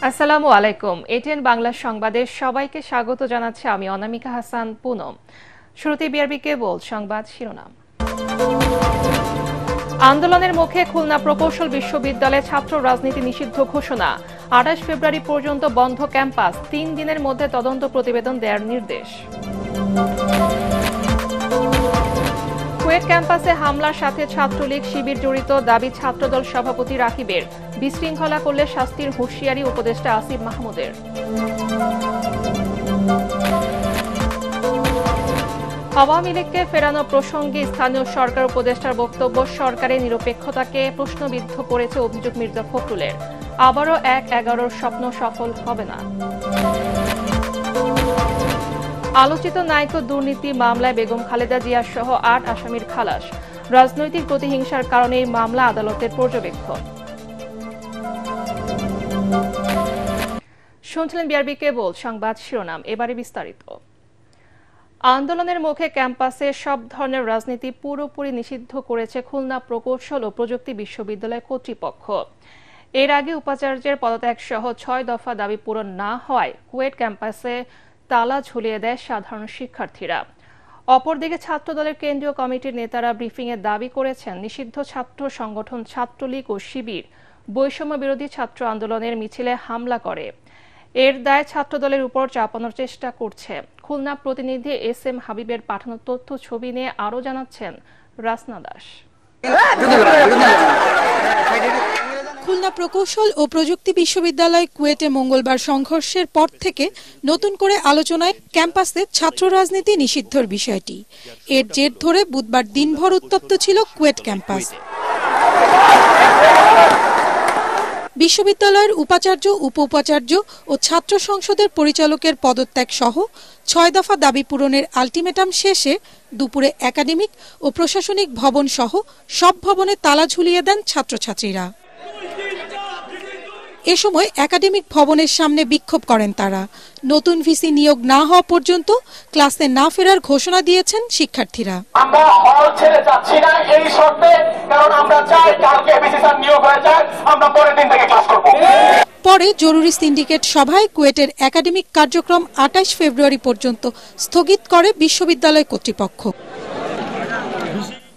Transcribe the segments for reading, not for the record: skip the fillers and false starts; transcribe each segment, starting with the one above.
আসসালামু আলাইকুম। এটিএন বাংলা সংবাদে সবাইকে স্বাগত জানাচ্ছি আমি অনামিকা হাসান পুনম। শুরুতে বিআরবি কেবল সংবাদ শিরোনাম। আন্দোলনের মুখে খুলনা প্রকৌশল বিশ্ববিদ্যালয়ে ছাত্র রাজনীতি নিষিদ্ধ ঘোষণা। ২৮ ফেব্রুয়ারি পর্যন্ত বন্ধ ক্যাম্পাস, ৩ দিনের মধ্যে তদন্ত প্রতিবেদন দেওয়ার নির্দেশ। কুয়েট ক্যাম্পাসে হামলার সাথে ছাত্রলীগ শিবির জড়িত দাবি ছাত্রদল সভাপতি রাকিবের। বিশৃঙ্খলা করলে শাস্তির হুঁশিয়ারি উপদেষ্টা আসিফ মাহমুদের। আওয়ামী লীগকে ফেরানো প্রসঙ্গে স্থানীয় সরকার উপদেষ্টার বক্তব্য সরকারের নিরপেক্ষতাকে প্রশ্নবিদ্ধ করেছে অভিযোগ মির্জা ফখরুলের। আবারও ১/১১ স্বপ্ন সফল হবে না। আলোচিত নাইকো দুর্নীতি মামলায় বেগম খালেদা জিয়া সহ ৮ আসামির খালাস। রাজনৈতিক প্রতিহিংসার কারণে এই মামলা আদালতের পর্যবেক্ষণ। শুনছিলেন বিআরবি কেবল সংবাদ শিরোনাম, এবারে বিস্তারিত। আন্দোলনের মুখে ক্যাম্পাসে সব ধরনের রাজনীতি পুরোপুরি নিষিদ্ধ করেছে খুলনা প্রকৌশল ও প্রযুক্তি বিশ্ববিদ্যালয় কর্তৃপক্ষ। এর আগে উপাচার্যের পদত্যাগ সহ ৬ দফা দাবি পূরণ না হওয়ায় কুয়েট ক্যাম্পাসে তালা ঝুলিয়ে দেয় সাধারণ শিক্ষার্থীরা। অপরদিকে ছাত্রদলের কেন্দ্রীয় কমিটির নেতারা ব্রিফিংয়ে দাবি করেছেন নিষিদ্ধ ছাত্র সংগঠন ছাত্রলীগ ও শিবির বৈষম্য বিরোধী ছাত্র আন্দোলনের মিছিলে হামলা করে। এর দায় ছাত্রদলের উপর চাপানোর চেষ্টা করছে। খুলনা প্রতিনিধি SM হাবিবের পাঠানো তথ্য ছবি নিয়ে আরও জানাচ্ছেন রাসনা দাস। খুলনা প্রকৌশল ও প্রযুক্তি বিশ্ববিদ্যালয় কুয়েটে মঙ্গলবার সংঘর্ষের পর থেকে নতুন করে আলোচনায় ক্যাম্পাসে ছাত্র রাজনীতি নিষিদ্ধর বিষয়টি। এর জের ধরে বুধবার দিনভর উত্তপ্ত ছিল কুয়েট ক্যাম্পাস। বিশ্ববিদ্যালয়ের উপাচার্য, উপ উপাচার্য ও ছাত্র সংসদের পরিচালকের পদত্যাগ সহ ৬ দফা দাবি পূরণের আলটিমেটাম শেষে দুপুরে একাডেমিক ও প্রশাসনিক ভবন সহ সব ভবনে তালা ঝুলিয়ে দেন ছাত্রছাত্রীরা। এ সময় একাডেমিক ভবনের সামনে বিক্ষোভ করেন তারা। নতুন ভিসি নিয়োগ না হওয়া পর্যন্ত ক্লাসে না ফেরার ঘোষণা দিয়েছেন শিক্ষার্থীরা। আমরা হল ছেড়ে যাচ্ছি না এই শর্তে, কারণ আমরা চাই কালকে ভিসি স্যার নিয়োগ হয়ে যায়, আমরা পরের দিন থেকে ক্লাস করব। পরে জরুরি সিন্ডিকেট সভায় কুয়েটের একাডেমিক কার্যক্রম ২৮ ফেব্রুয়ারি পর্যন্ত স্থগিত করে বিশ্ববিদ্যালয় কর্তৃপক্ষ।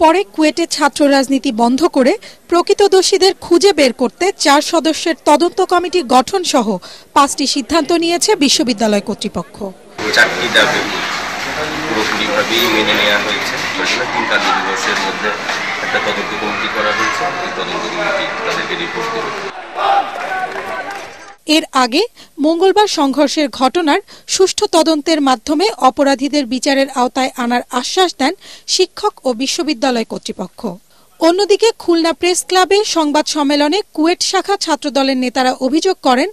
পরে কুয়েটে ছাত্র রাজনীতি বন্ধ করে প্রকৃত দোষীদের খুঁজে বের করতে ৪ সদস্যের তদন্ত কমিটি গঠন সহ ৫টি সিদ্ধান্ত নিয়েছে বিশ্ববিদ্যালয় কর্তৃপক্ষ। ৪টি দাবি পুরোপুরিভাবেই মেনে নেওয়া হয়েছে। ৩ কার্যদিবসের মধ্যে একটা তদন্ত কমিটি করা হয়েছে। এই তদন্ত কমিটি তাদেরকে রিপোর্ট দেবে। এর আগে মঙ্গলবার সংঘর্ষের ঘটনার সুষ্ঠু তদন্তের মাধ্যমে অপরাধীদের বিচারের আওতায় আনার আশ্বাস দেন শিক্ষক ও বিশ্ববিদ্যালয় কর্তৃপক্ষ। অন্যদিকে খুলনা প্রেস ক্লাবে সংবাদ সম্মেলনে কুয়েট শাখা ছাত্রদলের নেতারা অভিযোগ করেন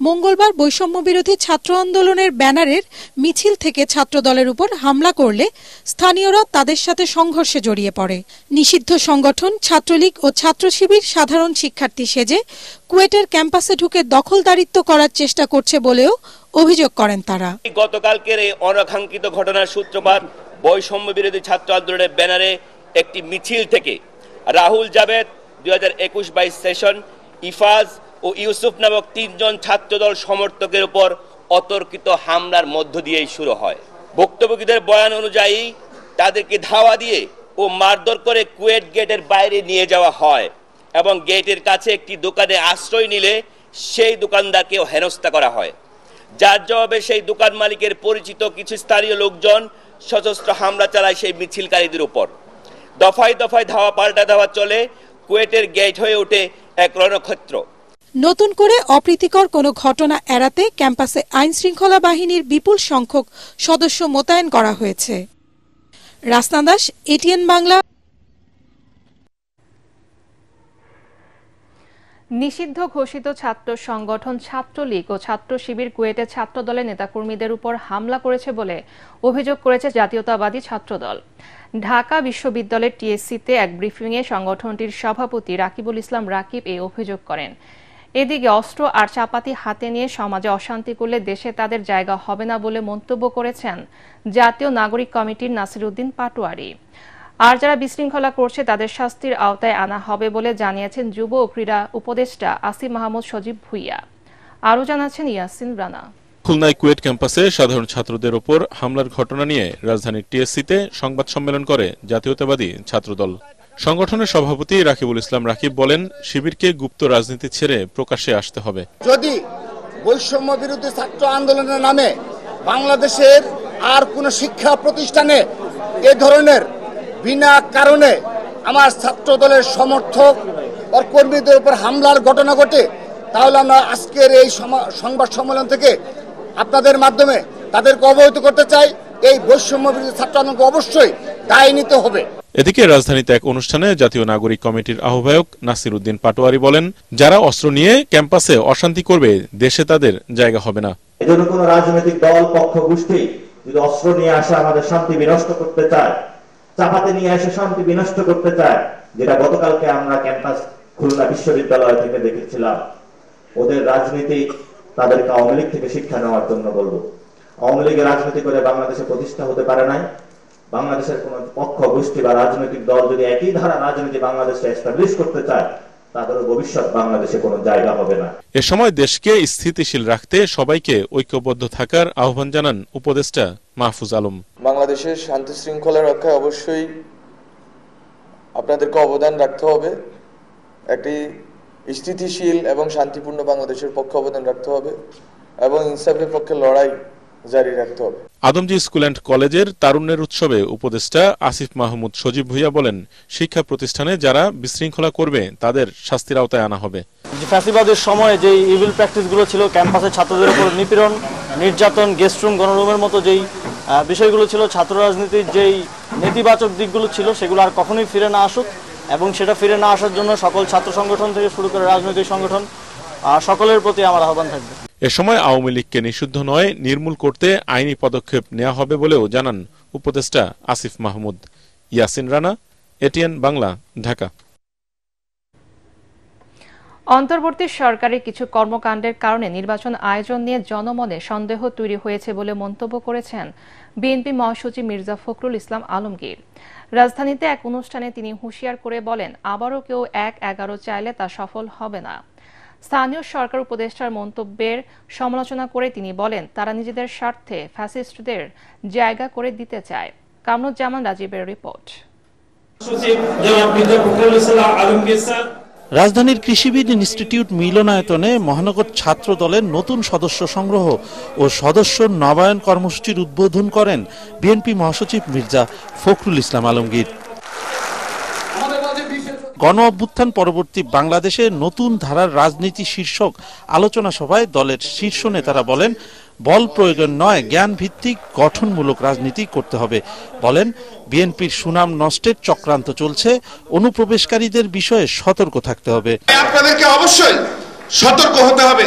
মঙ্গলবার বৈষম্য বিরোধী ছাত্র আন্দোলনের ব্যানারের মিছিল থেকে ছাত্রদলের উপর হামলা করলে স্থানীয়রা তাদের সাথে সংঘর্ষে জড়িয়ে পড়ে। নিষিদ্ধ সংগঠন ছাত্রলীগ ও ছাত্র শিবির সাধারণ শিক্ষার্থী সেজে কুয়েটের ক্যাম্পাসে ঢুকে দখলদারিত্ব করার চেষ্টা করছে বলেও অভিযোগ করেন তারা। গতকালকের এই অনাকাঙ্ক্ষিত ঘটনার সূত্রপাত বৈষম্য বিরোধী ছাত্র আন্দোলনের ব্যানারে একটি মিছিল থেকে রাহুল জাবেদ 2021-22 সেশন, ইফাজ ও ইউসুফ নামক 3 জন ছাত্রদল সমর্থকের উপর অতর্কিত হামলার মধ্য দিয়েই শুরু হয়। ভুক্তভোগীদের বয়ান অনুযায়ী তাদেরকে ধাওয়া দিয়ে ও মারধর করে কুয়েট গেটের বাইরে নিয়ে যাওয়া হয় এবং গেটের কাছে একটি দোকানে আশ্রয় নিলে সেই দোকানদারকেও হেনস্থা করা হয়। যার জবাবে সেই দোকান মালিকের পরিচিত কিছু স্থানীয় লোকজন সশস্ত্র হামলা চালায় সেই মিছিলকারীদের উপর। দফায় দফায় ধাওয়া পাল্টা ধাওয়া চলে, কুয়েটের গেট হয়ে ওঠে এক রণক্ষেত্র। নতুন করে অপ্রীতিকর কোনো ঘটনা এড়াতে ক্যাম্পাসে আইন শৃঙ্খলা বাহিনীর বিপুল সংখ্যক সদস্য মোতায়েন করা হয়েছে। রাসনা দাস, এটিএন বাংলা। নিষিদ্ধ ঘোষিত ছাত্র সংগঠন ছাত্রলীগ ও ছাত্র শিবির কুয়েটে ছাত্রদলের নেতাকর্মীদের উপর হামলা করেছে বলে অভিযোগ করেছে জাতীয়তাবাদী ছাত্রদল। ঢাকা বিশ্ববিদ্যালয়ের টিএসসিতে এক ব্রিফিংয়ে সংগঠনটির সভাপতি রাকিবুল ইসলাম রাকিব এই অভিযোগ করেন। এদিকে অস্ত্র আর চাপাতি হাতে নিয়ে সমাজে অশান্তি করলে দেশে তাদের জায়গা হবে না বলে মন্তব্য করেছেন জাতীয় নাগরিক কমিটির নাসিরউদ্দিন পাটোয়ারি। আর যারা বিশৃঙ্খলা করছে তাদের শাস্তির আওতায় আনা হবে বলে জানিয়েছেন যুব ও ক্রীড়া উপদেষ্টা আসিফ মাহমুদ সজীব ভুইয়া। আরও জানাচ্ছেন ইয়াসিন রানা। খুলনায় কুয়েট ক্যাম্পাসে সাধারণ ছাত্রদের ওপর হামলার ঘটনা নিয়ে রাজধানীর টিএসসিতে সংবাদ সম্মেলন করে জাতীয়তাবাদী ছাত্রদল। সংগঠনের সভাপতি রাকিবুল ইসলাম রাকিব বলেন, শিবিরকে গুপ্ত রাজনীতি ছেড়ে প্রকাশ্যে আসতে হবে। যদি বৈষম্য বিরোধী ছাত্র আন্দোলনের নামে বাংলাদেশের আর কোন শিক্ষা প্রতিষ্ঠানে এ ধরনের বিনা কারণে আমার ছাত্র দলের সমর্থক ও কর্মীদের উপর হামলার ঘটনা ঘটে, তাহলে আমরা আজকের এই সংবাদ সম্মেলন থেকে আপনাদের মাধ্যমে তাদেরকে অবহিত করতে চাই, এই বৈষম্য বিরোধী ছাত্র আন্দোলনকে অবশ্যই দায় নিতে হবে। এদিকে রাজধানীতে এক অনুষ্ঠানে জাতীয় নাগরিক কমিটির আহ্বায়ক নাসির উদ্দিন পাটোয়ারি বলেন, যারা অস্ত্র নিয়ে ক্যাম্পাসে অশান্তি করবে দেশে তাদের জায়গা হবে না। এজন্য কোন রাজনৈতিক দল পক্ষ গোষ্ঠী যদি অস্ত্র নিয়ে আসে আমাদের শান্তি বিনষ্ট করতে চায়, চাপাতে নিয়ে এসে শান্তি বিনষ্ট করতে চায়, যেটা গতকালকে আমরা ক্যাম্পাস খুলনা বিশ্ববিদ্যালয় থেকে দেখেছিলাম, ওদের রাজনীতি তাদেরকে আওয়ামী লীগ থেকে শিক্ষা নেওয়ার জন্য বলবো। আওয়ামী লীগের রাজনীতি করে বাংলাদেশে প্রতিষ্ঠা হতে পারে নাই। বাংলাদেশের কোন পক্ষ গোষ্ঠী বা রাজনৈতিক দল যদি একই ধারা রাজনীতি বাংলাদেশে এস্টাবলিশ করতে চায়, তাদের ভবিষ্যৎ বাংলাদেশে কোনো জায়গা হবে না। এ সময় দেশকে স্থিতিশীল রাখতে সবাইকে ঐক্যবদ্ধ থাকার আহ্বান জানান উপদেষ্টা মাহফুজ আলম। বাংলাদেশের শান্তি শৃঙ্খলা রক্ষায় অবশ্যই আপনাদেরকে অবদান রাখতে হবে। একটি স্থিতিশীল এবং শান্তিপূর্ণ বাংলাদেশের পক্ষে অবদান রাখতে হবে এবং ইনসাফের পক্ষে লড়াই জারি রাখতে হবে। আদমজী স্কুল অ্যান্ড কলেজের তারুণ্যের উৎসবে উপদেষ্টা আসিফ মাহমুদ সজীব ভুইয়া বলেন, শিক্ষা প্রতিষ্ঠানে যারা বিশৃঙ্খলা করবে তাদের শাস্তির আওতায় আনা হবে। ফ্যাসিবাদের সময় যে ইভিল প্র্যাকটিসগুলো ছিল, ক্যাম্পাসে ছাত্রদের উপর নিপীড়ন, নির্যাতন, গেস্টরুম, গণরুমের মতো যেই বিষয়গুলো ছিল, ছাত্র রাজনীতির যেই নেতিবাচক দিকগুলো ছিল, সেগুলো আর কখনোই ফিরে না আসুক এবং সেটা ফিরে না আসার জন্য সকল ছাত্র সংগঠন থেকে শুরু করে রাজনৈতিক সংগঠন সকলের প্রতি আমার আহ্বান থাকবে। এ সময় আওয়ামী লীগকে নিষিদ্ধ নয়, নির্মূল করতে আইনি পদক্ষেপ নেওয়া হবে বলেও জানান উপদেষ্টা আসিফ মাহমুদ। ইয়াসিন রানা, এটিএন বাংলা, ঢাকা। অন্তর্বর্তী সরকারের কিছু কর্মকাণ্ডের কারণে নির্বাচন আয়োজন নিয়ে জনমনে সন্দেহ তৈরি হয়েছে বলে মন্তব্য করেছেন বিএনপি মহাসচিব মির্জা ফখরুল ইসলাম আলমগীর। রাজধানীতে এক অনুষ্ঠানে তিনি হুঁশিয়ার করে বলেন, আবারও কেউ ১-১১ চাইলে তা সফল হবে না। স্থানীয় সরকার উপদেষ্টার মন্তব্যের সমালোচনা করে তিনি বলেন, তারা নিজেদের স্বার্থে ফ্যাসিস্টদের জায়গা করে দিতে চায়। কামরুজ্জামান রাজীবের রিপোর্ট। রাজধানীর কৃষিবিদ ইনস্টিটিউট মিলনায়তনে মহানগর ছাত্র দলের নতুন সদস্য সংগ্রহ ও সদস্য নবায়ন কর্মসূচির উদ্বোধন করেন বিএনপি মহাসচিব মির্জা ফখরুল ইসলাম আলমগীর। গণ অভ্যুত্থান পরবর্তী বাংলাদেশে নতুন ধারার রাজনীতি শীর্ষক আলোচনা সভায় দলের শীর্ষ নেতারা বলেন, বল প্রয়োজন নয়, জ্ঞান ভিত্তিক গঠনমূলক রাজনীতি করতে হবে। বলেন, বিএনপির সুনাম নষ্টের চক্রান্ত চলছে, অনুপ্রবেশকারীদের বিষয়ে সতর্ক থাকতে হবে। আপনাদেরকে অবশ্যই সতর্ক হতে হবে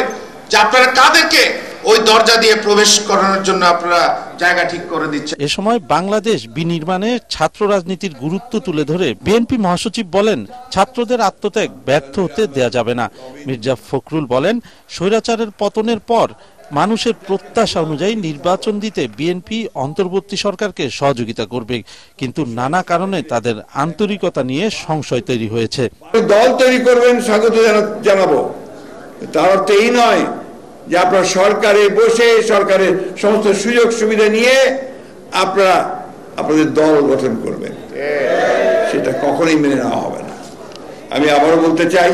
যে আপনারা কাদেরকে ওই দরজা দিয়ে প্রবেশ করানোর জন্য আপনারা জায়গা ঠিক করে দিচ্ছেন। এ সময় বাংলাদেশ বিনির্মাণে ছাত্র রাজনীতির গুরুত্ব তুলে ধরে বিএনপি মহাসচিব বলেন, ছাত্রদের আত্মত্যাগ ব্যর্থ হতে দেয়া যাবে না। মির্জা ফখরুল বলেন, স্বৈরাচারের পতনের পর মানুষের প্রত্যাশা অনুযায়ী নির্বাচন দিতে বিএনপি অন্তর্বর্তী সরকারকে সহযোগিতা করবে, কিন্তু নানা কারণে তাদের আন্তরিকতা নিয়ে সংশয় তৈরি হয়েছে। দল তৈরি করবেন, স্বাগত জানাবো, তার অর্থ এই নয় যে আপনারা সরকারে বসে সরকারের সমস্ত সুযোগ সুবিধা নিয়ে আপনারা আপনাদের দল গঠন করবেন, সেটা কখনোই মেনে নেওয়া হবে না। আমি আবারও বলতে চাই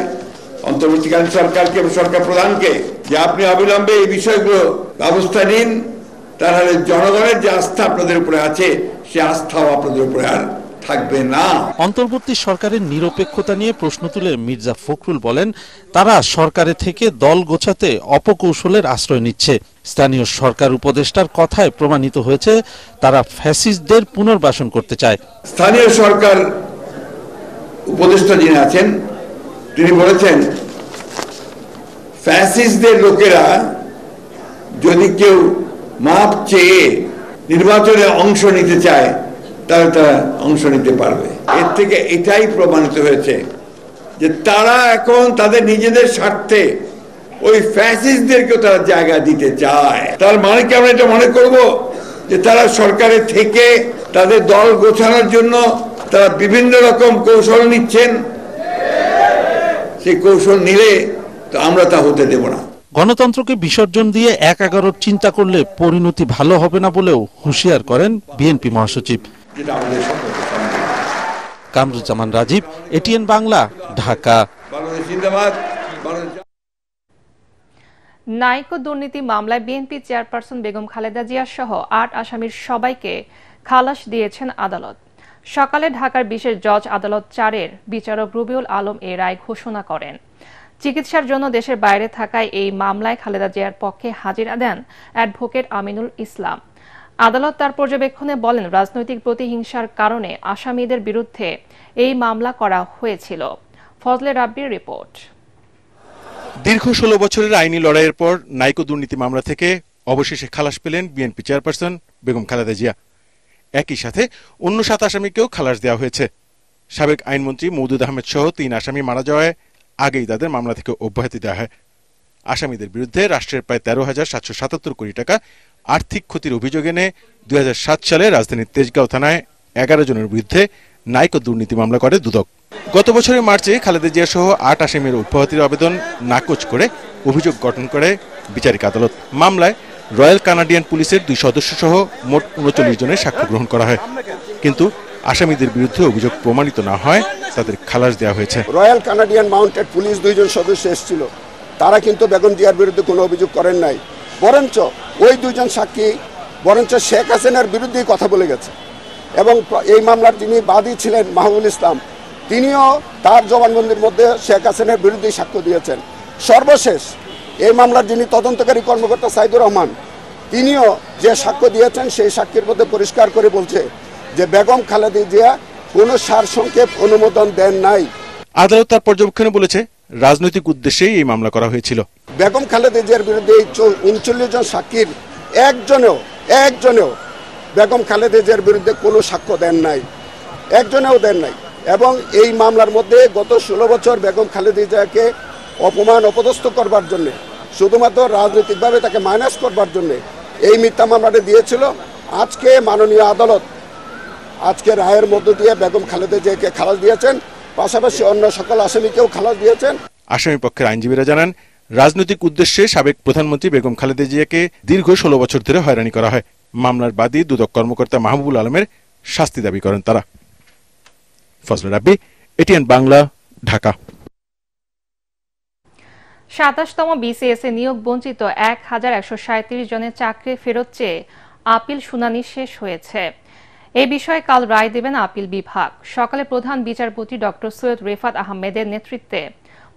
অন্তর্বর্তীকালীন সরকারকে এবং সরকার প্রধানকে যে আপনি অবিলম্বে এই বিষয়গুলো ব্যবস্থা নিন, তাহলে জনগণের যে আস্থা আপনাদের উপরে আছে সে আস্থাও আপনাদের উপরে আর থাকবে না। অন্তর্বর্তী সরকারের নিরপেক্ষতা নিয়ে প্রশ্ন তুলে মির্জা ফখরুল বলেন, তারা সরকারে থেকে দল গোছাতে অপকৌশলের আশ্রয় নিচ্ছে। স্থানীয় সরকার উপদেষ্টার কথায় প্রমাণিত হয়েছে তারা ফ্যাসিস্টদের পুনর্বাসন করতে চায়। স্থানীয় সরকার উপদেষ্টা যিনি আছেন তিনি বলেছেন, ফ্যাসিস্টদের লোকেরা যদি কেউ মাপ চেয়ে নির্বাচনে অংশ নিতে চায় তাহলে তারা অংশ নিতে পারবে। এর থেকে এটাই প্রমাণিত হয়েছে যে তারা এখন তাদের নিজেদের স্বার্থে ওই ফ্যাসিস্টদেরকেও তারা জায়গা দিতে চায়। তার মানে কি আমরা এটা মনে করব যে তারা সরকারে থেকে তাদের দল গোছানোর জন্য তারা বিভিন্ন রকম কৌশল নিচ্ছেন? সেই কৌশল নিলে তো আমরা তা হতে দেব না। গণতন্ত্রকে বিসর্জন দিয়ে ১/১১ চিন্তা করলে পরিণতি ভালো হবে না বলেও হুঁশিয়ার করেন বিএনপি মহাসচিব। কামরুজ্জামান রাজীব, এটিএন বাংলা, ঢাকা। নাইকো দুর্নীতি মামলায় বিএনপি চেয়ারপারসন বেগম খালেদা জিয়া সহ ৮ আসামির সবাইকে খালাস দিয়েছেন আদালত। সকালে ঢাকার বিশেষ জজ আদালত ৪-এর বিচারক রুবিউল আলম এ রায় ঘোষণা করেন। চিকিৎসার জন্য দেশের বাইরে থাকায় এই মামলায় খালেদা জিয়ার পক্ষে হাজিরা দেন অ্যাডভোকেট আমিনুল ইসলাম। আদালত তার পর্যবেক্ষণে বলেন, রাজনৈতিক প্রতিহিংসার কারণে আসামিদের বিরুদ্ধে এই মামলা করা হয়েছিল। ফজলে রাব্বির রিপোর্ট। দীর্ঘ ১৬ বছরের আইনি লড়াইয়ের পর নাইকো দুর্নীতি মামলা থেকে অবশেষে খালাস পেলেন বিএনপি চেয়ারপারসন বেগম খালেদা জিয়া। একই সাথে অন্য ৭ আসামিকেও খালাস দেওয়া হয়েছে। সাবেক আইনমন্ত্রী মওদুদ আহমেদ সহ ৩ আসামি মারা যাওয়ায় আগেই তাদের মামলা থেকে অব্যাহতি দেওয়া হয়। আসামিদের বিরুদ্ধে রাষ্ট্রের প্রায় ১৩,৭৭৭ কোটি টাকা আর্থিক ক্ষতির অভিযোগ এনে ২০০৭ সালে রাজধানীর তেজগাঁও থানায় ১১ জনের বিরুদ্ধে নাইকো দুর্নীতি মামলা করে দুদক। গত বছরের মার্চে খালেদা জিয়া সহ ৮ আসামির অব্যাহতির আবেদন নাকচ করে অভিযোগ গঠন করে বিচারিক আদালত। মামলায় রয়্যাল কানাডিয়ান পুলিশের ২ সদস্য সহ মোট ৩৯ জনের সাক্ষ্য গ্রহণ করা হয়, কিন্তু আসামিদের বিরুদ্ধে অভিযোগ প্রমাণিত না হয় তাদের খালাস দেওয়া হয়েছে। রয়্যাল কানাডিয়ান মাউন্টেড পুলিশ ২ জন সদস্য এসেছিল, তারা কিন্তু বেগম জিয়ার বিরুদ্ধে কোনো অভিযোগ করেন নাই, বরঞ্চ ওই ২ জন সাক্ষী বরঞ্চ শেখ হাসিনার বিরুদ্ধেই কথা বলে গেছে। এবং এই মামলার যিনি বাদী ছিলেন মাহবুবুল ইসলাম, তিনিও তার জবানবন্দির মধ্যে শেখ হাসিনার বিরুদ্ধেই সাক্ষ্য দিয়েছেন। সর্বশেষ এই মামলার যিনি তদন্তকারী কর্মকর্তা সাইদুর রহমান, তিনিও যে সাক্ষ্য দিয়েছেন সেই সাক্ষীর মধ্যে পরিষ্কার করে বলছে যে বেগম খালেদা জিয়া কোনো সারসংক্ষেপ অনুমোদন দেন নাই। আদালত তার পর্যবেক্ষণে বলেছে, রাজনৈতিক উদ্দেশ্যেই এই মামলা করা হয়েছিল। বেগম খালেদা জিয়ার বিরুদ্ধে ৩৯ জন সাক্ষীর একজনেও বেগম খালেদা জিয়ার বিরুদ্ধে কোনো সাক্ষ্য দেন নাই, একজনেও দেন নাই। এবং এই মামলার মধ্যে গত ১৬ বছর বেগম খালেদা জিয়াকে অপমান অপদস্থ করবার জন্য, শুধুমাত্র রাজনৈতিকভাবে তাকে মাইনাস করবার জন্য এই মিথ্যা মামলাটা দিয়েছিল। আজকে মাননীয় আদালত আজকে রায়ের মধ্য দিয়ে বেগম খালেদা জিয়াকে খালাস দিয়েছেন, পাশাপাশি অন্য সকল আসামিকেও খালাস দিয়েছেন। আসামি পক্ষের আইনজীবীরা জানান, রাজনৈতিক উদ্দেশ্যে সাবেক প্রধানমন্ত্রী বেগম খালেদা জিয়াকে দীর্ঘ ১৬ বছর ধরে হয়রানি করা হয়। মামলার বাদী দুদক কর্মকর্তা মাহবুবুল আলমের শাস্তি দাবি করেন তারা। ফজলে রাব্বি, এটিএন বাংলা, ঢাকা। ২৭তম বিসিএসে নিয়োগ বঞ্চিত ১,১৩৭ জনের চাকরি ফেরত চেয়ে আপিল শুনানি শেষ হয়েছে। এ বিষয়ে কাল রায় দেবেন আপিল বিভাগ। সকালে প্রধান বিচারপতি ডক্টর সৈয়দ রেফাত আহমেদের নেতৃত্বে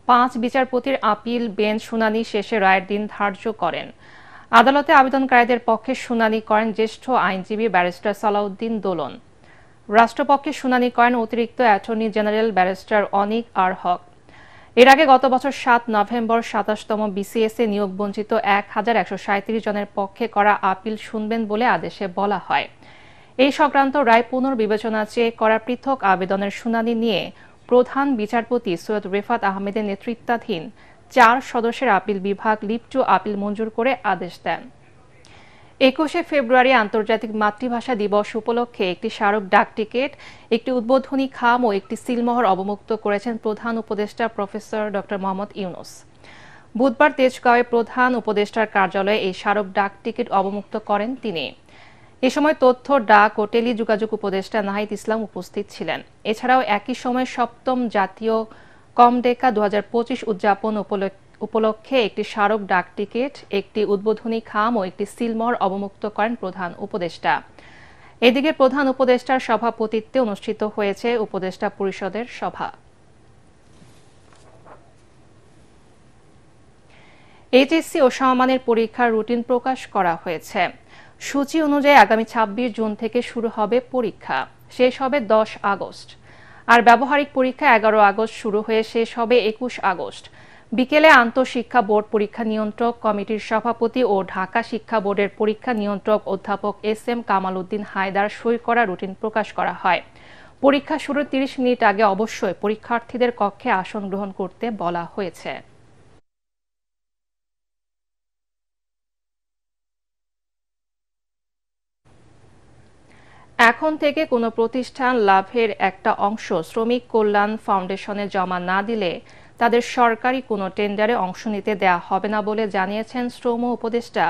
৫ বিচারপতির আপিল বেঞ্চ শুনানি শেষে রায়ের দিন ধার্য করেন। আদালতে আবেদনকারীদের পক্ষে শুনানি করেন জ্যেষ্ঠ আইনজীবী ব্যারিস্টার সালাউদ্দিন দোলন। রাষ্ট্রপক্ষে শুনানি করেন অতিরিক্ত অ্যাটর্নি জেনারেল ব্যারিস্টার অনিক আর হক। এর আগে গত বছর ৭ নভেম্বর ২৭তম বিসিএসে নিয়োগ বঞ্চিত ১,১৩৭ জনের পক্ষে করা আপিল শুনবেন বলে আদেশে বলা হয়। এই সংক্রান্ত রায় পুনর্বিবেচনা চেয়ে করা পৃথক আবেদনের শুনানি নিয়ে প্রধান বিচারপতি সৈয়দ রেফাত আহমেদের নেতৃত্বাধীন ৪ সদস্যের আপিল বিভাগ লিভ টু আপিল মঞ্জুর করে আদেশ দেন। ২১শে ফেব্রুয়ারি আন্তর্জাতিক মাতৃভাষা দিবস উপলক্ষে একটি স্মারক ডাক টিকিট, একটি উদ্বোধনী খাম ও একটি সিলমোহর অবমুক্ত করেছেন প্রধান উপদেষ্টা প্রফেসর ড মোহাম্মদ ইউনূস। বুধবার তেজগাঁওয়ে প্রধান উপদেষ্টার কার্যালয়ে এই স্মারক ডাক টিকিট অবমুক্ত করেন তিনি। এ সময় তথ্য, ডাক ও টেলিযোগাযোগ উপদেষ্টা নাহিদ ইসলাম উপস্থিত ছিলেন। এছাড়াও একই সময় ৭ম জাতীয় কমডেকা ২০২৫ উদযাপন উপলক্ষে একটি স্মারক ডাক টিকিট, একটি উদ্বোধনী খাম ও একটি সিলমোহর অবমুক্ত করেন প্রধান উপদেষ্টা। এদিকে প্রধান উপদেষ্টার সভাপতিত্বে অনুষ্ঠিত হয়েছে উপদেষ্টা পরিষদের সভা। এইচএসসি ও সমমানের পরীক্ষার রুটিন প্রকাশ করা হয়েছে। সূচি অনুযায়ী আগামী ২৬ জুন থেকে শুরু হবে পরীক্ষা, শেষ হবে ১০ আগস্ট। আর ব্যবহারিক পরীক্ষা ১১ আগস্ট শুরু হয়ে শেষ হবে ২১ আগস্ট। বিকেলে আন্তঃশিক্ষা বোর্ড পরীক্ষা নিয়ন্ত্রক কমিটির সভাপতি ও ঢাকা শিক্ষা বোর্ডের পরীক্ষা নিয়ন্ত্রক অধ্যাপক এস.এম. কামাল উদ্দিন হায়দার সই করা রুটিন প্রকাশ করা হয়। পরীক্ষা শুরুর ৩০ মিনিট আগে অবশ্যই পরীক্ষার্থীদের কক্ষে আসন গ্রহণ করতে বলা হয়েছে। এখন থেকে কোনো প্রতিষ্ঠান লাভের একটা অংশ শ্রমিক কল্যাণ ফাউন্ডেশনে জমা না দিলে তাদের সরকারি কোনো টেন্ডারে অংশ নিতে দেয়া হবে না বলে জানিয়েছেন শ্রম উপদেষ্টা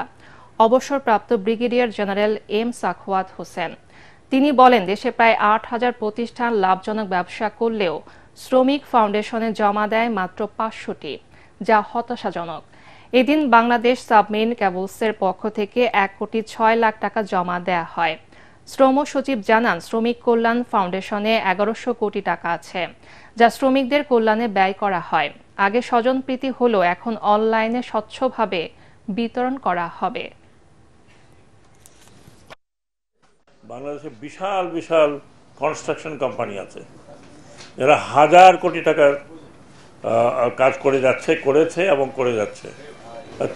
অবসরপ্রাপ্ত brigadier general M Sakhawat Hossain. তিনি বলেন, দেশে প্রায় ৮,০০০ প্রতিষ্ঠান লাভজনক ব্যবসা করলেও শ্রমিক ফাউন্ডেশনে জমা দেয় মাত্র ৫০০টি, যা হতাশাজনক। এদিন বাংলাদেশ সাবমেরিন ক্যাবলসের পক্ষ থেকে ১,৬,০০,০০০ টাকা জমা দেয়া হয়। শ্রম সচিব জানান, শ্রমিক কল্যাণ ফাউন্ডেশনে ১১০০ কোটি টাকা আছে, যা শ্রমিকদের কল্যাণে ব্যয় করা হয়। আগে স্বজনপ্রীতি হলেও এখন অনলাইনে স্বচ্ছভাবে বিতরণ করা হবে। বাংলাদেশে বিশাল বিশাল কনস্ট্রাকশন কোম্পানি আছে, যারা হাজার কোটি টাকার কাজ করেছে এবং করে যাচ্ছে।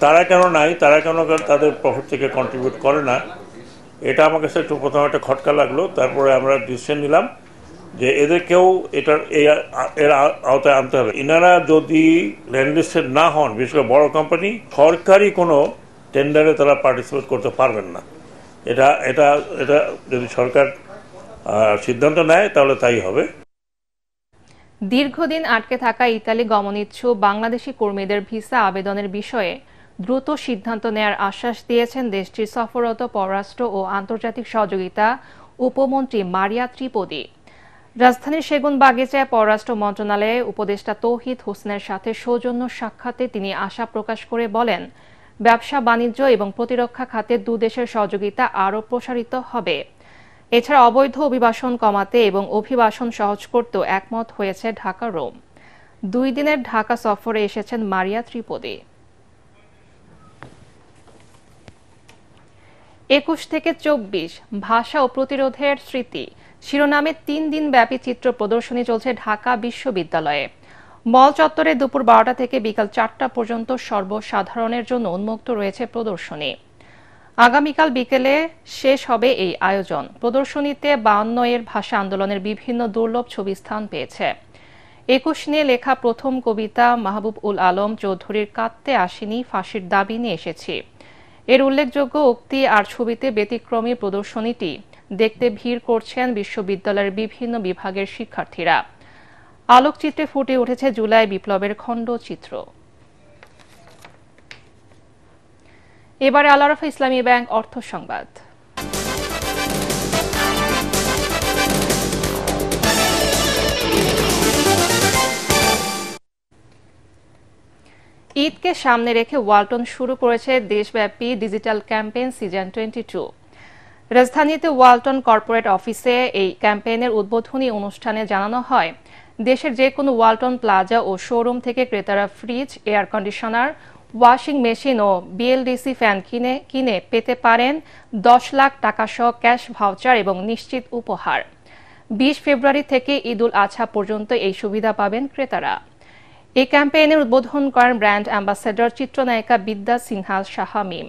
তারা কেন নাই, তারা কেন তাদের প্রফিট থেকে কন্ট্রিবিউট করে না, এটা আমার কাছে একটু প্রথমে একটা খটকা লাগলো। তারপরে আমরা ডিসিশন নিলাম যে এদেরকেও এর আওতায় আনতে হবে। ইনারা যদি ল্যান্ডলিস্টেড না হন, বিশেষ করে বড় কোম্পানি, সরকারি কোনো টেন্ডারে তারা পার্টিসিপেট করতে পারবেন না। এটা এটা এটা যদি সরকার সিদ্ধান্ত নেয় তাহলে তাই হবে। দীর্ঘদিন আটকে থাকা ইতালি গমনিচ্ছুক বাংলাদেশি কর্মীদের ভিসা আবেদনের বিষয়ে দ্রুত সিদ্ধান্ত নেয়ার আশ্বাস দিয়েছেন দেশটির সফররত পররাষ্ট্র ও আন্তর্জাতিক সহযোগিতা উপমন্ত্রী মারিয়া ত্রিপদী। রাজধানীর সেগুনবাগিচায় পররাষ্ট্র মন্ত্রণালয়ে উপদেষ্টা তৌহিদ হোসেনের সাথে সৌজন্য সাক্ষাতে তিনি আশা প্রকাশ করে বলেন, ব্যবসা বাণিজ্য এবং প্রতিরক্ষা খাতে দুদেশের সহযোগিতা আরও প্রসারিত হবে। এছাড়া অবৈধ অভিবাসন কমাতে এবং অভিবাসন সহজ করতেও একমত হয়েছে ঢাকা রোম। 2 দিনের ঢাকা সফরে এসেছেন মারিয়া ত্রিপদী। 21 থেকে 24 ভাষা ও প্রতিরোধের স্মৃতি শিরোনামে 3 দিন ব্যাপী চিত্র প্রদর্শনী চলছে ঢাকা বিশ্ববিদ্যালয়ে। মল চত্বরে দুপুর 12টা থেকে বিকাল 4টা পর্যন্ত সর্বসাধারণের জন্য উন্মুক্ত রয়েছে প্রদর্শনী। আগামীকাল বিকেলে শেষ হবে এই আয়োজন। প্রদর্শনীতে 52 এর ভাষা আন্দোলনের বিভিন্ন দুর্লভ ছবি স্থান পেয়েছে। 21 নিয়ে লেখা প্রথম কবিতা মাহবুব উল আলম চৌধুরীর কাঁদতে আসেনি, ফাঁসির দাবি নিয়ে এসেছি। এর উল্লেখযোগ্য উক্তি আর ছবিতে ব্যতিক্রমী প্রদর্শনীটি দেখতে ভিড় করছেন বিশ্ববিদ্যালয়ের বিভিন্ন বিভাগের শিক্ষার্থীরা। আলোকচিত্রে ফুটে উঠেছে জুলাই বিপ্লবের খণ্ডচিত্র। এবারে আল আরাফা ইসলামী ব্যাংক অর্থ সংবাদ। ঈদকে সামনে রেখে ওয়ালটন শুরু করেছে দেশব্যাপী ডিজিটাল ক্যাম্পেইন সিজন 22। রাজধানীতে ওয়ালটন কর্পোরেট অফিসে এই ক্যাম্পেইনের উদ্বোধনী অনুষ্ঠানে জানানো হয়, দেশের যে কোনো ওয়ালটন প্লাজা ও শোরুম থেকে ক্রেতারা fridge, air conditioner, washing machine ও বিএলডিসি ফ্যান কিনে পেতে পারেন 10 লাখ টাকা সহ ক্যাশ ভাউচার এবং নিশ্চিত উপহার। 20 ফেব্রুয়ারি থেকে ঈদ উল আজহা পর্যন্ত এই সুবিধা পাবেন ক্রেতারা। এই ক্যাম্পেইনের উদ্বোধন করেন ব্র্যান্ড অ্যাম্বাসেডর চিত্রনায়িকা বিদ্যা সিনহা শাহামিম।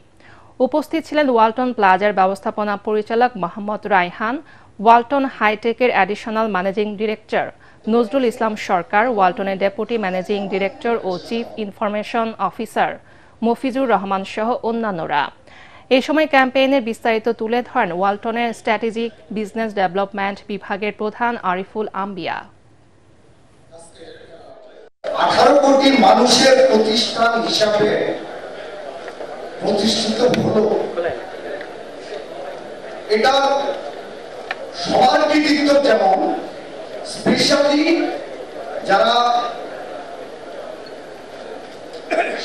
উপস্থিত ছিলেন ওয়ালটন প্লাজার ব্যবস্থাপনা পরিচালক মোহাম্মদ রায়হান, ওয়ালটন হাইটেকের additional managing director Nazrul Islam Sarkar, ওয়ালটনের ডেপুটি ম্যানেজিং ডিরেক্টর ও chief information officer Mafizur Rahman সহ অন্যান্যরা। এই সময় ক্যাম্পেইনের বিস্তারিত তুলে ধরেন ওয়ালটনের স্ট্র্যাটেজিক বিজনেস ডেভেলপমেন্ট বিভাগের প্রধান আরিফুল আম্বিয়া। 18 কোটি মানুষের প্রতিষ্ঠান হিসাবে প্রতিষ্ঠিত হলো, এটা সবার কৃতিত্ব। যেমন স্পেশালি যারা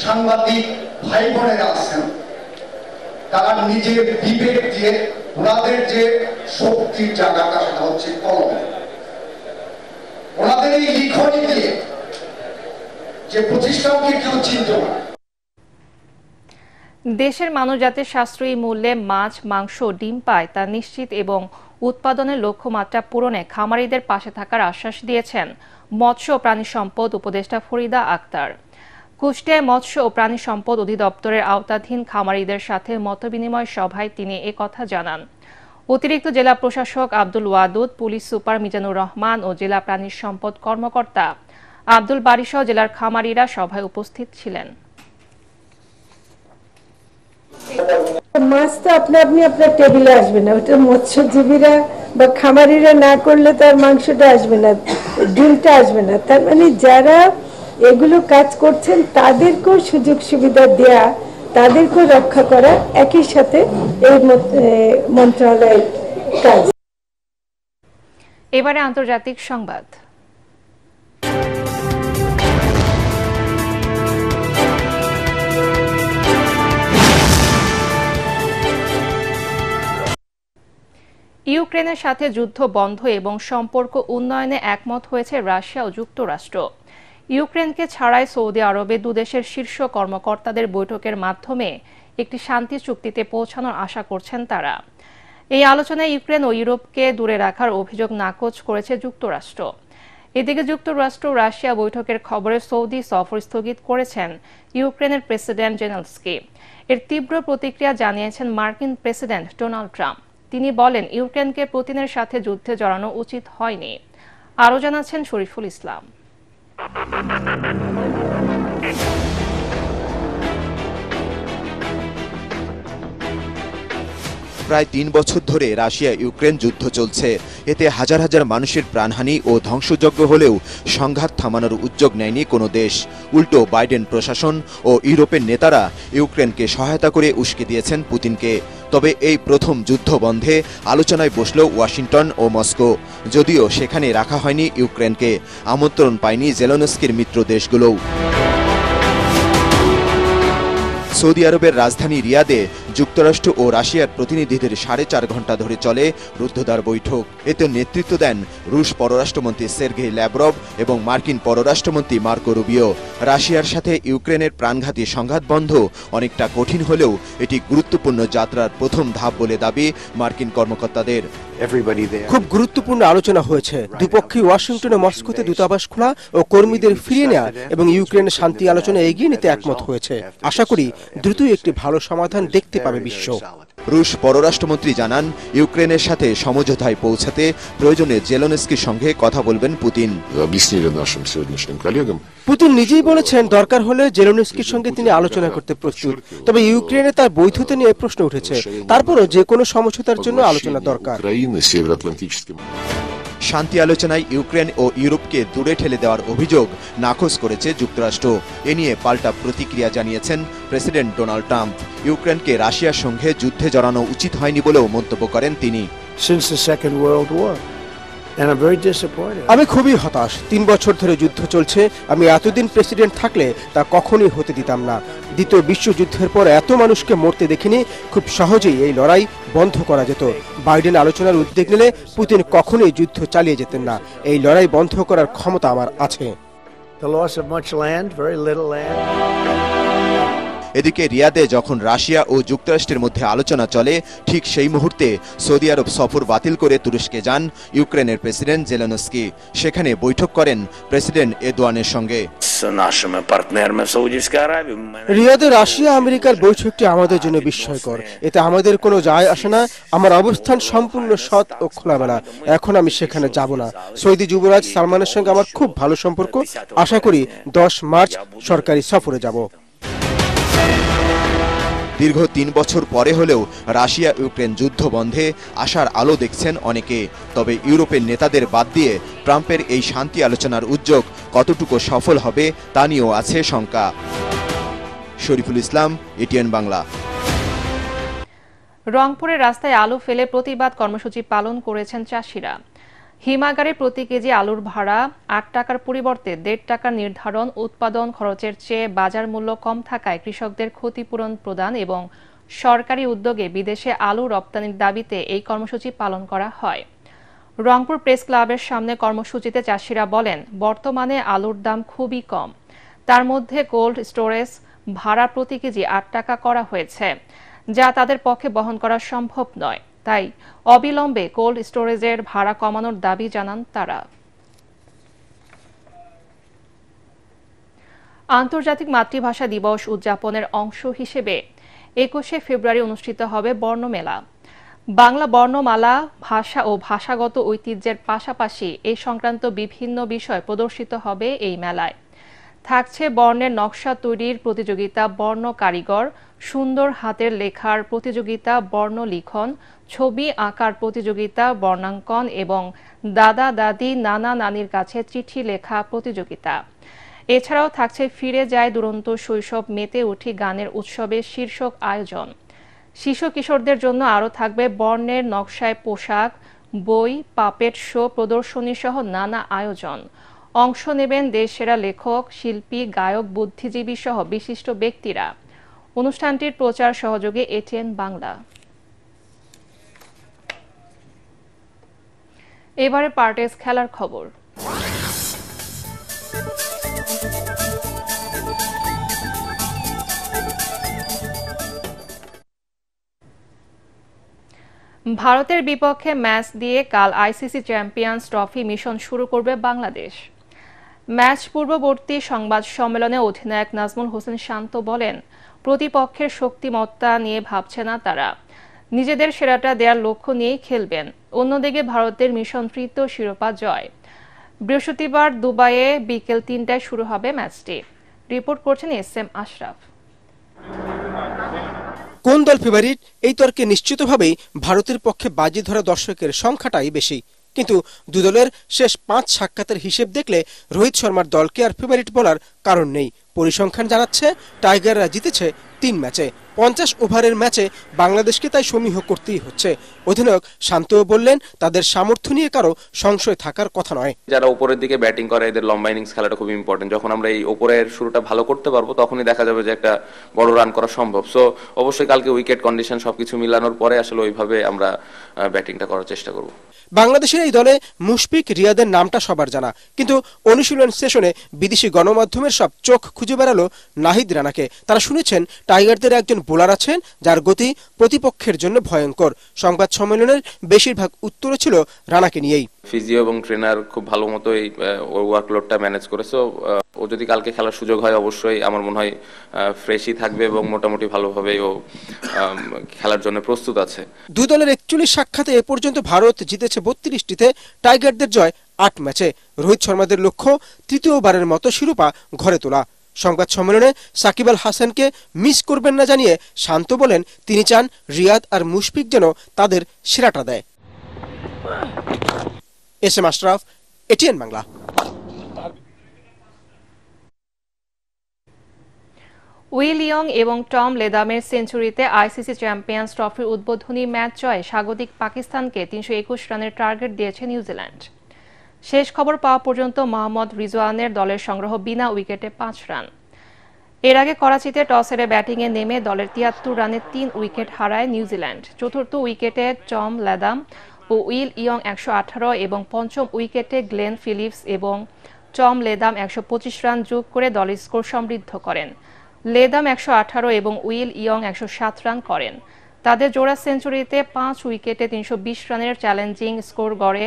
সাংবাদিক ভাই বোনেরা আছেন, তারা নিজের বিবেক দিয়ে ওনাদের যে শক্তির জায়গাটা সেটা হচ্ছে কলম। ওনাদের এই লিখনি দিয়ে যে প্রতিষ্ঠানকে কেউ চিনত না। দেশের মানুষ যাতে সাশ্রয়ী মূল্যে মাছ, মাংস, ডিম পায় তা নিশ্চিত এবং উৎপাদনের লক্ষ্যমাত্রা পূরণে খামারিদের পাশে থাকার আশ্বাস দিয়েছেন মৎস্য ও প্রাণী সম্পদ উপদেষ্টা ফরিদা আক্তার। কুষ্টিয়ায় মৎস্য ও প্রাণী সম্পদ অধিদপ্তরের আওতাধীন খামারিদের সাথে মতবিনিময় সভায় তিনি একথা জানান। অতিরিক্ত জেলা প্রশাসক আব্দুল ওয়াদুদ, পুলিশ সুপার মিজানুর রহমান ও জেলা প্রাণী সম্পদ কর্মকর্তা আব্দুল বারী সহ জেলার খামারিরা সভায় উপস্থিত ছিলেন। মাছ তো আপনি আপনার টেবিলে আসবে না, ওটা মৎস্যজীবীরা বা খামারিরা না করলে তার মাংসটা আসবে না, ডিমটা আসবে না। তার মানে যারা এগুলো কাজ করছেন, তাদেরকেও সুযোগ সুবিধা দেয়া, তাদেরকেও রক্ষা করা একই সাথে এই মন্ত্রণালয়ের কাজ। এবারে আন্তর্জাতিক সংবাদ। ইউক্রেনের সাথে যুদ্ধ বন্ধ এবং সম্পর্ক উন্নয়নে একমত হয়েছে রাশিয়া ও যুক্তরাষ্ট্র। ইউক্রেনকে ছাড়াই সৌদি আরবে দুদেশের শীর্ষ কর্মকর্তাদের বৈঠকের মাধ্যমে একটি শান্তি চুক্তিতে পৌঁছানোর আশা করছেন তারা। এই আলোচনায় ইউক্রেন ও ইউরোপকে দূরে রাখার অভিযোগ নাকচ করেছে যুক্তরাষ্ট্র। এদিকে যুক্তরাষ্ট্র রাশিয়া বৈঠকের খবরে সৌদি সফর স্থগিত করেছেন ইউক্রেনের প্রেসিডেন্ট জেলেনস্কি। এর তীব্র প্রতিক্রিয়া জানিয়েছেন মার্কিন প্রেসিডেন্ট ডোনাল্ড ট্রাম্প। তিনি বলেন, ইউক্রেনকে পুতিনের সাথে যুদ্ধে জড়ানো উচিত হয়নি। আরও জানাচ্ছেন শরীফুল ইসলাম। প্রায় ৩ বছর ধরে রাশিয়া ইউক্রেন যুদ্ধ চলছে। এতে হাজার হাজার মানুষের প্রাণহানি ও ধ্বংসযজ্ঞ হলেও সংঘাত থামানোর উদ্যোগ নেয়নি কোনো দেশ। উল্টো বাইডেন প্রশাসন ও ইউরোপের নেতারা ইউক্রেনকে সহায়তা করে উস্কে দিয়েছেন পুতিনকে। তবে এই প্রথম যুদ্ধ বন্ধে আলোচনায় বসল ওয়াশিংটন ও মস্কো। যদিও সেখানে রাখা হয়নি ইউক্রেনকে, আমন্ত্রণ পায়নি জেলেনস্কির মিত্র দেশগুলোও। সৌদি আরবের রাজধানী রিয়াদে যুক্তরাষ্ট্র ও রাশিয়ার প্রতিনিধিদের 4.5 ঘণ্টা ধরে চলে রুদ্ধদ্বার বৈঠক। এতে নেতৃত্ব দেন রুশ পররাষ্ট্রমন্ত্রী সের্গেই ল্যাভরভ এবং মার্কিন পররাষ্ট্রমন্ত্রী মার্কো রুবিও। রাশিয়ার সাথে ইউক্রেনের প্রাণঘাতী সংঘাত বন্ধ অনেকটা কঠিন হলেও এটি গুরুত্বপূর্ণ যাত্রার প্রথম ধাপ বলে দাবি মার্কিন কর্মকর্তাদের। খুব গুরুত্বপূর্ণ আলোচনা হয়েছে। দুপক্ষই ওয়াশিংটনে মস্কোতে দূতাবাস খোলা ও কর্মীদের ফিরিয়ে নেওয়া এবং ইউক্রেনের শান্তি আলোচনা এগিয়ে নিতে একমত হয়েছে। আশা করি দ্রুতই একটি ভালো সমাধান দেখতে পাবে বিশ্ব। রুশ পররাষ্ট্রমন্ত্রী জানান, ইউক্রেনের সাথে সমঝোতায় পৌঁছাতে প্রয়োজনে জেলেনস্কির সঙ্গে কথা বলবেন পুতিন। পুতিন নিজেই বলেছেন, দরকার হলে জেলেনস্কির সঙ্গে তিনি আলোচনা করতে প্রস্তুত। তবে ইউক্রেনে তার বৈধতা নিয়ে প্রশ্ন উঠেছে। তারপরও যে কোনো সমঝোতার জন্য আলোচনা দরকার। শান্তি আলোচনায় ইউক্রেন ও ইউরোপকে দূরে ঠেলে দেওয়ার অভিযোগ নাকচ করেছে যুক্তরাষ্ট্র। এ নিয়ে পাল্টা প্রতিক্রিয়া জানিয়েছেন প্রেসিডেন্ট ডোনাল্ড ট্রাম্প। ইউক্রেনকে রাশিয়ার সঙ্গে যুদ্ধে জড়ানো উচিত হয়নি বলেও মন্তব্য করেন তিনি। আমি খুবই হতাশ। 3 বছর ধরে যুদ্ধ চলছে। আমি এতদিন প্রেসিডেন্ট থাকলে তা কখনোই হতে দিতাম না। দ্বিতীয় বিশ্বযুদ্ধের পর এত মানুষকে মরতে দেখিনি। খুব সহজেই এই লড়াই বন্ধ করা যেত। বাইডেন আলোচনার উদ্যোগ নিলে পুতিন কখনোই যুদ্ধ চালিয়ে যেতেন না। এই লড়াই বন্ধ করার ক্ষমতা আমার আছে। এদিকে রিয়াদে যখন রাশিয়া ও যুক্তরাষ্ট্রের মধ্যে আলোচনা চলে, ঠিক সেই মুহূর্তে সৌদি আরব সফর বাতিল করে তুরস্কে যান ইউক্রেনের প্রেসিডেন্ট জেলেনস্কি। সেখানে বৈঠক করেন প্রেসিডেন্ট এরদোয়ানের সঙ্গে। রিয়াদে রাশিয়া আমেরিকার বৈঠকটি আমাদের জন্য বিস্ময়কর। এতে আমাদের কোনো যায় আসে না। আমার অবস্থান সম্পূর্ণ সৎ ও খোলামেলা। এখন আমি সেখানে যাব না। সৌদি যুবরাজ সালমানের সঙ্গে আমার খুব ভালো সম্পর্ক। আশা করি 10 মার্চ সরকারি সফরে যাব। দীর্ঘ 3 বছর পরে হলেও রাশিয়া ইউক্রেন যুদ্ধ বন্ধে আশার আলো দেখছেন অনেকে। তবে ইউরোপের নেতাদের বাদ দিয়ে ট্রাম্পের এই শান্তি আলোচনার উদ্যোগ কতটুকু সফল হবে তা নিয়েও আছে শঙ্কা। শরীফুল ইসলাম, এটিএন বাংলা। রংপুরের রাস্তায় আলু ফেলে প্রতিবাদ কর্মসূচি পালন করেছেন চাষিরা। হিমাগারে প্রতি কেজি আলুর ভাড়া 8 টাকার পরিবর্তে 1.5 টাকা নির্ধারণ, উৎপাদন খরচের চেয়ে বাজার মূল্য কম থাকায় কৃষকদের ক্ষতিপূরণ প্রদান এবং সরকারি উদ্যোগে বিদেশে আলু রপ্তানির দাবিতে এই কর্মসূচি পালন করা হয়। রংপুর প্রেস ক্লাবের সামনে কর্মসূচিতে চাষিরা বলেন, বর্তমানে আলুর দাম খুবই কম। তার মধ্যে কোল্ড স্টোরেজ ভাড়া প্রতি কেজি 8 টাকা করা হয়েছে, যা তাদের পক্ষে বহন করা সম্ভব নয়। তাই অবিলম্বে কোল্ড স্টোরেজের ভাড়া কমানোর দাবি জানান তারা। আন্তর্জাতিক মাতৃভাষা দিবস উদযাপনের অংশ হিসেবে 21শে ফেব্রুয়ারি অনুষ্ঠিত হবে বর্ণমেলা। বাংলা বর্ণমালা, ভাষা ও ভাষাগত ঐতিহ্যের পাশাপাশি এই সংক্রান্ত বিভিন্ন বিষয় প্রদর্শিত হবে এই মেলায়। থাকছে বর্ণের নকশা তৈরির প্রতিযোগিতা, বর্ণ কারিগর, সুন্দর হাতের লেখার প্রতিযোগিতা, বর্ণ লিখন, ছবি আঁকার প্রতিযোগিতা, বর্ণাঙ্কন এবং দাদা দাদি নানা নানির কাছে চিঠি লেখা প্রতিযোগিতা। এছাড়াও থাকছে ফিরে যায় দুরন্ত শৈশব, মেতে উঠি গানের উৎসবের শীর্ষক আয়োজন। শিশু কিশোরদের জন্য আরও থাকবে বর্ণের নকশায় পোশাক, বই, পাপেট শো, প্রদর্শনী সহ নানা আয়োজন। অংশ নেবেন দেশসেরা লেখক, শিল্পী, গায়ক, বুদ্ধিজীবী সহ বিশিষ্ট ব্যক্তিরা। অনুষ্ঠানটির প্রচার সহযোগী এটিএন বাংলা। এবারে পার্টেস খেলার খবর। ভারতের বিপক্ষে ম্যাচ দিয়ে কাল আইসিসি চ্যাম্পিয়ন্স ট্রফি মিশন শুরু করবে বাংলাদেশ। ম্যাচ পূর্ববর্তী সংবাদ সম্মেলনে অধিনায়ক নাজমুল হোসেন শান্ত বলেন, প্রতিপক্ষের শক্তিমত্তা নিয়ে ভাবছে না তারা, নিজেদের সেরাটা দেওয়ার লক্ষ্য নিয়েই খেলবেন। অন্যদিকে ভারতের মিশন তৃতীয় শিরোপা জয়। বৃহস্পতিবার দুবাইয়ে বিকেল ৩টায় শুরু হবে ম্যাচটি। রিপোর্ট করছেন এস.এম. আশরাফ। কোন দল ফেভারিট এই তর্কে নিশ্চিতভাবেই ভারতের পক্ষে বাজি ধরা দর্শকের সংখ্যাটাই বেশি, কিন্তু দু দলের শেষ 5 সাক্ষাতের হিসেব দেখলে রোহিত শর্মার দলকে আর ফেভারিট বলার কারণ নেই। পরিসংখ্যান জানাচ্ছে টাইগাররা জিতেছে 3 ম্যাচে। 50 ওভারের ম্যাচে বাংলাদেশকে তাই সমীহ করতেই হচ্ছে। অধিনায়ক শান্তও বললেন, তাদের সামর্থ্য নিয়ে কারো সংশয় থাকার কথা নয়। যারা উপরের দিকে ব্যাটিং করে এদের লম্বা ইনিংস খেলাটা খুব ইম্পর্টেন্ট। যখন আমরা এই উপরের শুরুটা ভালো করতে পারবো তখনই দেখা যাবে যে একটা বড় রান করা সম্ভব। সো অবশ্যই কালকে উইকেট কন্ডিশন সবকিছু মিলানোর পরে আসলে ওইভাবে আমরা ব্যাটিংটা করার চেষ্টা করব। বাংলাদেশের এই দলে মুশফিক, রিয়াদের নামটা সবার জানা, কিন্তু অনুশীলন সেশনে বিদেশি গণমাধ্যমের সব চোখ খুঁজে বেড়ালো নাহিদ রানাকে। তারা শুনেছেন টাইগারদের একজন বোলার আছেন যার গতি প্রতিপক্ষের জন্য ভয়ঙ্কর। সংবাদ সম্মেলনের বেশিরভাগ উত্তর ছিল রানাকে নিয়েই। ফিজিও এবং ট্রেনার খুব ভালো মতোই ওর ওয়ার্কলোডটা ম্যানেজ করেছে। ও যদি কালকে খেলার সুযোগ হয় অবশ্যই আমার মনে হয় ফ্রেশই থাকবে এবং মোটামুটি ভালোভাবেই ও খেলার জন্য প্রস্তুত আছে। দুই দলের 41 সাক্ষাতে এ পর্যন্ত ভারত জিতেছে 32টিতে, টাইগারদের জয় 8 ম্যাচে। রোহিত শর্মাদের লক্ষ্য তৃতীয়বারের মতো শিরোপা ঘরে তোলা। সংবাদ সম্মেলনে সাকিব আল হাসানকে মিস করবেন না জানিয়ে শান্ত বলেন, তিনি চান রিয়াদ আর মুশফিক যেন তাদের সেরাটা দেয়। SM. Ashraf, ATN Bangla. Will young এবং টম লেদামের সেঞ্চুরিতে আইসিসি চ্যাম্পিয়ন্স ট্রফির উদ্বোধনী ম্যাচ জয়ে স্বাগতিক পাকিস্তানকে 321 রানের টার্গেট দিয়েছে নিউজিল্যান্ড। শেষ খবর পাওয়া পর্যন্ত মোহাম্মদ রিজওয়ানের দলের সংগ্রহ বিনা উইকেটে 5 রান। এর আগে করাচিতে টস হেরে ব্যাটিংয়ে নেমে দলের 73 রানে 3 উইকেট হারায় নিউজিল্যান্ড। চতুর্থ উইকেটে টম লেদাম ও উইল ইয়ং 118 এবং পঞ্চম উইকেটে গ্লেন ফিলিপস এবং টম লেদাম 125 রান যোগ করে দলের স্কোর সমৃদ্ধ করেন। লেদাম 118 এবং উইল ইয়ং 107 রান করেন। তাদের জোড়া সেঞ্চুরিতে 5 উইকেটে 320 রানের চ্যালেঞ্জিং স্কোর গড়ে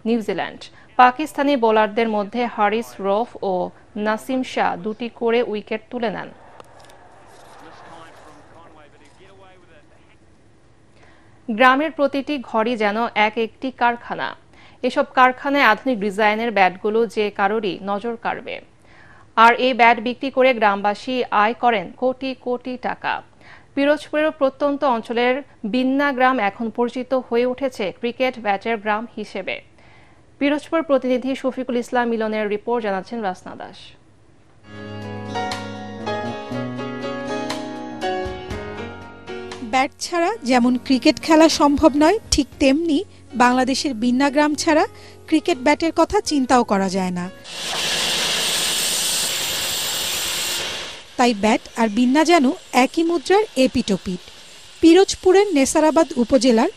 নিউজিল্যান্ড। পাকিস্তানি বোলারদের মধ্যে হারিস রৌফ ও নাসিম শাহ 2টি করে উইকেট তুলে নেন। গ্রামের প্রতিটি ঘরই যেন এক একটি কারখানা। এসব কারখানায় আধুনিক ডিজাইনের ব্যাটগুলো যে কারোরই নজর কাড়বে। আর এই ব্যাট বিক্রি করে গ্রামবাসী আয় করেন কোটি কোটি টাকা। পিরোজপুরের প্রত্যন্ত অঞ্চলের বিন্না গ্রাম এখন পরিচিত হয়ে উঠেছে ক্রিকেট ব্যাটের গ্রাম হিসেবে। পিরোজপুর প্রতিনিধি শফিকুল ইসলাম মিলনের রিপোর্ট জানাচ্ছেন রাসনা দাস। ব্যাট ছাড়া যেমন ক্রিকেট খেলা সম্ভব নয়, ঠিক তেমনি বাংলাদেশের বিন্না গ্রাম ছাড়া ক্রিকেট ব্যাটের কথা চিন্তাও করা যায় না। তাই ব্যাট আর বিন্না যেন একই মুদ্রার এপিটোপিট। পিরোজপুরের নেসারাবাদ উপজেলার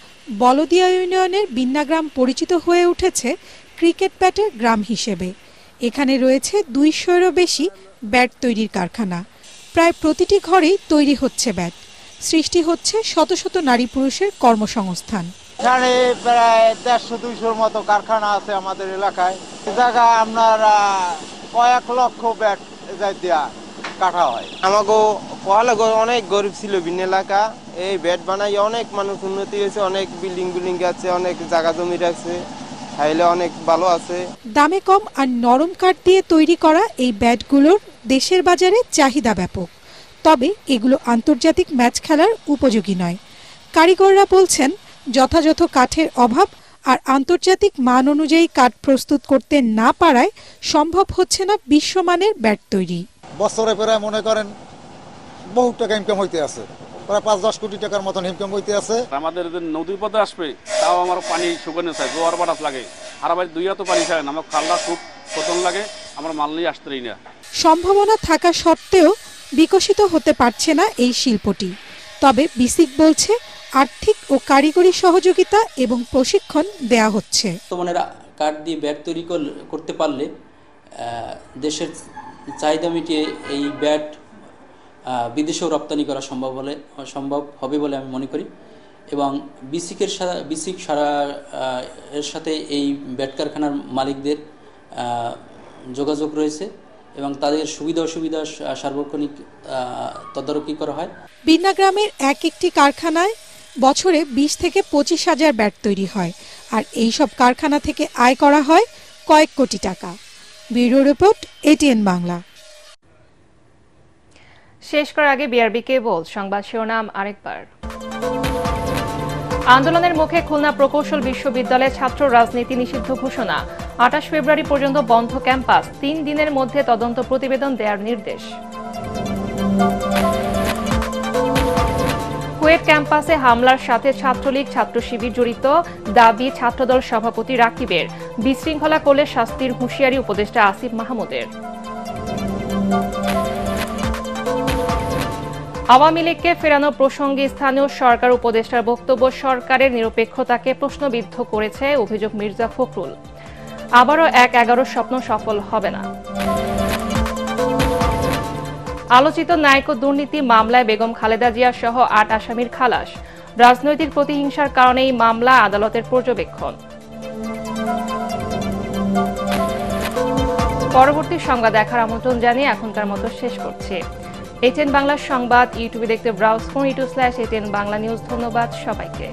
বলদিয়া ইউনিয়নের বিন্না গ্রাম পরিচিত হয়ে উঠেছে ক্রিকেট ব্যাটের গ্রাম হিসেবে। এখানে রয়েছে 200-এরও বেশি ব্যাট তৈরির কারখানা। প্রায় প্রতিটি ঘরেই তৈরি হচ্ছে ব্যাট। সৃষ্টি হচ্ছে শত শত নারী পুরুষের কর্মসংস্থান। এখানে প্রায় 150-200 মতো কারখানা আছে আমাদের এলাকায়। এই জায়গায় আপনার কয়েক লক্ষ ব্যাট দেয়া কাটা হয়। আমাকে পড়ালেখা অনেক গরিব ছিল ভিন্ন এলাকা, এই ব্যাট বানাই অনেক মানুষ উন্নতি হয়েছে, অনেক বিল্ডিং আছে, অনেক জায়গা জমি আছে, খাইলে অনেক ভালো আছে। দামে কম আর নরম কাঠ দিয়ে তৈরি করা এই ব্যাটগুলোর দেশের বাজারে চাহিদা ব্যাপক। তবে এগুলো আন্তর্জাতিক ম্যাচ খেলার উপযোগী নয়। কারিগররা বলছেন যথাযথ কাঠের অভাব আর আন্তর্জাতিক মান অনুযায়ী কাঠ প্রস্তুত করতে না পারায় সম্ভব হচ্ছে না বিশ্বমানের ব্যাট তৈরি। বছরে প্রায় মনে করেন বহু টাকা ইনকাম হইতে আছে, প্রায় ৫-১০ কোটি টাকার মতন ইনকাম হইতে আছে। আমাদের নদী পথে আসবে তাও আমার পানি শুকানো চাই, জোয়ার বাতাস লাগে, আর আবার দুই হাত পানি চাই না, আমার খাল্লা খুব পতন লাগে, আমার মাল নিয়ে আসতেই না। সম্ভাবনা থাকা সত্ত্বেও বিকশিত হতে পারছে না এই শিল্পটি। তবে বিসিক বলছে আর্থিক ও কারিগরি সহযোগিতা এবং প্রশিক্ষণ দেয়া হচ্ছে। বর্তমানে কাঠ দিয়ে ব্যাট তৈরি করতে পারলে দেশের চাহিদা মিটিয়ে এই ব্যাট বিদেশেও রপ্তানি করা সম্ভব হবে বলে আমি মনে করি। এবং বিসিক এর সাথে এই ব্যাট কারখানার মালিকদের যোগাযোগ রয়েছে এবং তাদের সুবিধা অসুবিধা সার্বক্ষণিক তদারকি করা হয়। বিন্না গ্রামের একটি কারখানায় বছরে 20 থেকে 25,000 ব্যাট তৈরি হয়, আর এই সব কারখানা থেকে আয় করা হয় কয়েক কোটি টাকা। Bureau report, ATN Bangla. শেষ করার আগে বিআরবি কেবল সংবাদ শিরোনাম আরেকবার। আন্দোলনের মুখে খুলনা প্রকৌশল বিশ্ববিদ্যালয়ে ছাত্র রাজনীতি নিষিদ্ধ ঘোষণা। 28 ফেব্রুয়ারি পর্যন্ত বন্ধ ক্যাম্পাস, 3 দিনের মধ্যে তদন্ত প্রতিবেদন দেওয়ার নির্দেশ। কুয়েট ক্যাম্পাসে হামলার সাথে ছাত্রলীগ ছাত্র শিবির জড়িত, দাবি ছাত্রদল সভাপতি রাকিবের। বিশৃঙ্খলা করলে শাস্তির হুঁশিয়ারি উপদেষ্টা আসিফ মাহমুদের। আওয়ামী লীগকে ফেরানো প্রসঙ্গে স্থানীয় সরকার উপদেষ্টার বক্তব্য সরকারের নিরপেক্ষতাকে প্রশ্নবিদ্ধ করেছে, অভিযোগ মির্জা ফখরুল। আবারও 1-11 স্বপ্ন সফল হবে না। আলোচিত নাইকো দুর্নীতি মামলায় বেগম খালেদা জিয়া সহ 8 আসামির খালাস। রাজনৈতিক প্রতিহিংসার কারণে এই মামলা, আদালতের পর্যবেক্ষণ। পরবর্তী সংবাদ দেখার আমন্ত্রণ জানিয়ে এখনকার মতো শেষ করছি। ATN বাংলা সংবাদ ইউটিউবে দেখতে ব্রাউজ করুন, youtube/ATN বাংলা নিউজ। ধন্যবাদ সবাইকে।